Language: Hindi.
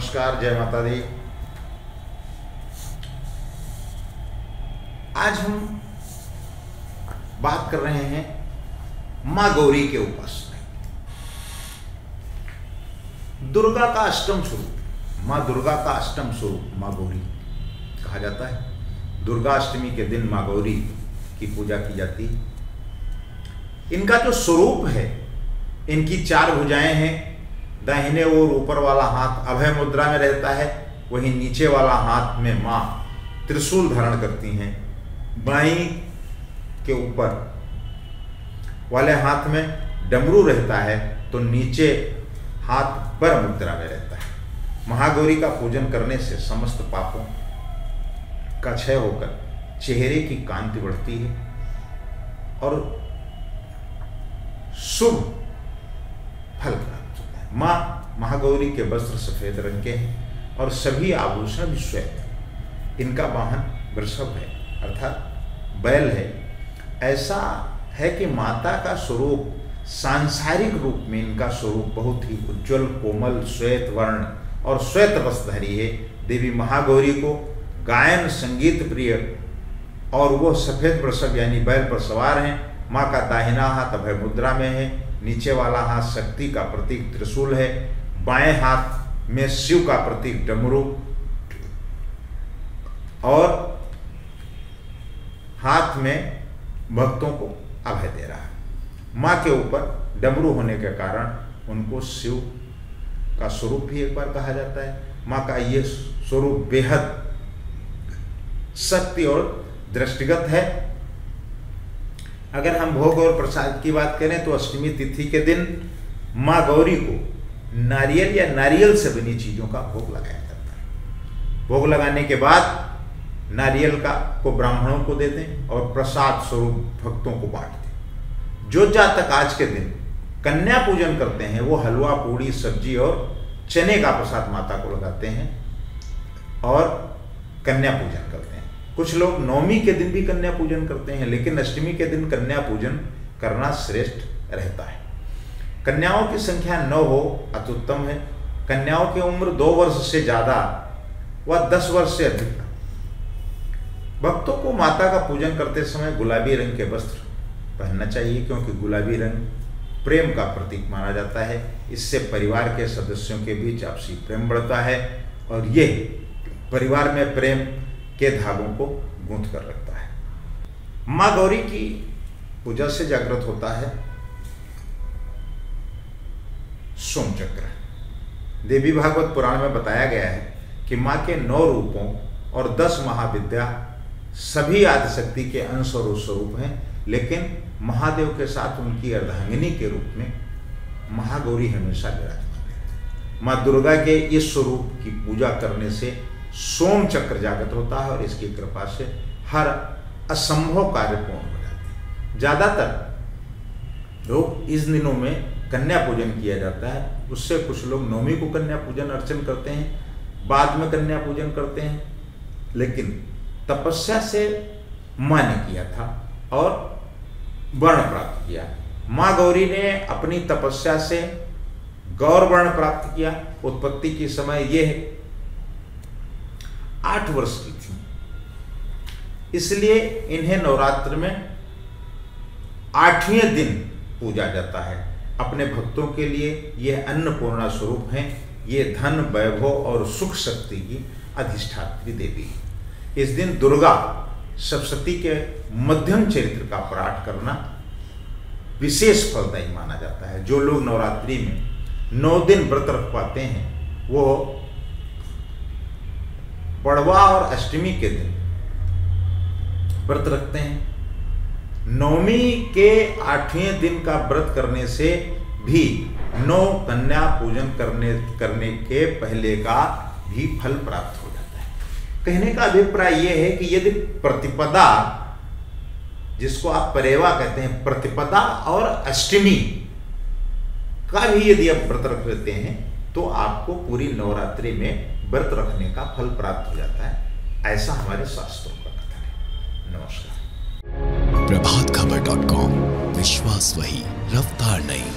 नमस्कार, जय माता दी। आज हम बात कर रहे हैं मां गौरी के उपासना, दुर्गा का अष्टम स्वरूप। मां दुर्गा का अष्टम स्वरूप मां गौरी कहा जाता है। दुर्गा अष्टमी के दिन मां गौरी की पूजा की जाती है। इनका जो स्वरूप है, इनकी चार भुजाएं हैं। दाहिने ओर ऊपर वाला हाथ अभय मुद्रा में रहता है, वहीं नीचे वाला हाथ में मां त्रिशूल धारण करती हैं। बाईं के ऊपर वाले हाथ में डमरू रहता है, तो नीचे हाथ पर मुद्रा में रहता है। महागौरी का पूजन करने से समस्त पापों का क्षय होकर चेहरे की कांति बढ़ती है और शुभ फल प्राप्त होता है। मां महागौरी के वस्त्र सफेद रंग के हैं और सभी आभूषण भी श्वेत हैं। इनका वाहन वृषभ है, अर्थात बैल है। ऐसा है कि माता का स्वरूप सांसारिक रूप में इनका स्वरूप बहुत ही उज्जवल, कोमल, श्वेत वर्ण और श्वेत वस्त्रधारी है। देवी महागौरी को गायन संगीत प्रिय और वो सफेद वृषभ यानी बैल पर सवार हैं। माँ का दाहिना हाथ अभय मुद्रा में है, नीचे वाला हाथ शक्ति का प्रतीक त्रिशूल है, बाएं हाथ में शिव का प्रतीक डमरू और हाथ में भक्तों को अभय दे रहा है। माँ के ऊपर डमरू होने के कारण उनको शिव का स्वरूप भी एक बार कहा जाता है। माँ का ये स्वरूप बेहद शक्ति और दृष्टिगत है। अगर हम भोग और प्रसाद की बात करें तो अष्टमी तिथि के दिन माँ गौरी को नारियल या नारियल से बनी चीजों का भोग लगाया जाता है। भोग लगाने के बाद नारियल को ब्राह्मणों को देते हैं और प्रसाद स्वरूप भक्तों को बांटते हैं। जो जातक आज के दिन कन्या पूजन करते हैं वो हलवा, पूड़ी, सब्जी और चने का प्रसाद माता को लगाते हैं और कन्या पूजन करते हैं। कुछ लोग नवमी के दिन भी कन्या पूजन करते हैं, लेकिन अष्टमी के दिन कन्या पूजन करना श्रेष्ठ रहता है। कन्याओं की संख्या 9 हो अत्युत्तम है। कन्याओं की उम्र 2 वर्ष से ज्यादा व 10 वर्ष से अधिक। भक्तों को माता का पूजन करते समय गुलाबी रंग के वस्त्र पहनना चाहिए, क्योंकि गुलाबी रंग प्रेम का प्रतीक माना जाता है। इससे परिवार के सदस्यों के बीच आपसी प्रेम बढ़ता है और ये परिवार में प्रेम के धागों को गूंथ कर रखता है। मां गौरी की पूजा से जागृत होता है सोमचक्र। देवी भागवत पुराण में बताया गया है कि मां के 9 रूपों और 10 महाविद्या सभी आदिशक्ति के अंश और स्वरूप हैं, लेकिन महादेव के साथ उनकी अर्धांगिनी के रूप में महागौरी हमेशा विराजमान है। मां दुर्गा के इस स्वरूप की पूजा करने से सोम चक्र जागृत होता है और इसकी कृपा से हर असंभव कार्य पूर्ण हो जाते हैं। ज्यादातर लोग इस दिनों में कन्या पूजन किया जाता है। उससे कुछ लोग नवमी को कन्या पूजन अर्चन करते हैं, बाद में कन्या पूजन करते हैं, लेकिन तपस्या से मां ने किया था और वर्ण प्राप्त किया। मां गौरी ने अपनी तपस्या से गौर वर्ण प्राप्त किया। उत्पत्ति के समय यह 8 वर्ष की थी, इसलिए इन्हें नवरात्र में 8वें दिन पूजा जाता है। अपने भक्तों के लिए यह अन्नपूर्णा स्वरूप हैं। ये धन, वैभव और सुख शक्ति की अधिष्ठात्री देवी है। इस दिन दुर्गा सप्तशती के मध्यम चरित्र का पाठ करना विशेष फलदायी माना जाता है। जो लोग नवरात्रि में 9 दिन व्रत रख पाते हैं वो पड़वा और अष्टमी के दिन व्रत रखते हैं। नवमी के 8वें दिन का व्रत करने से भी 9 कन्या पूजन करने के पहले का भी फल प्राप्त हो जाता है। कहने का अभिप्राय यह है कि यदि प्रतिपदा, जिसको आप परेवा कहते हैं, प्रतिपदा और अष्टमी का भी यदि आप व्रत रख लेते हैं तो आपको पूरी नवरात्रि में व्रत रखने का फल प्राप्त हो जाता है। ऐसा हमारे शास्त्रों का कथन है। नमस्कार। प्रभातखबर.com, विश्वास वही, रफ्तार नहीं।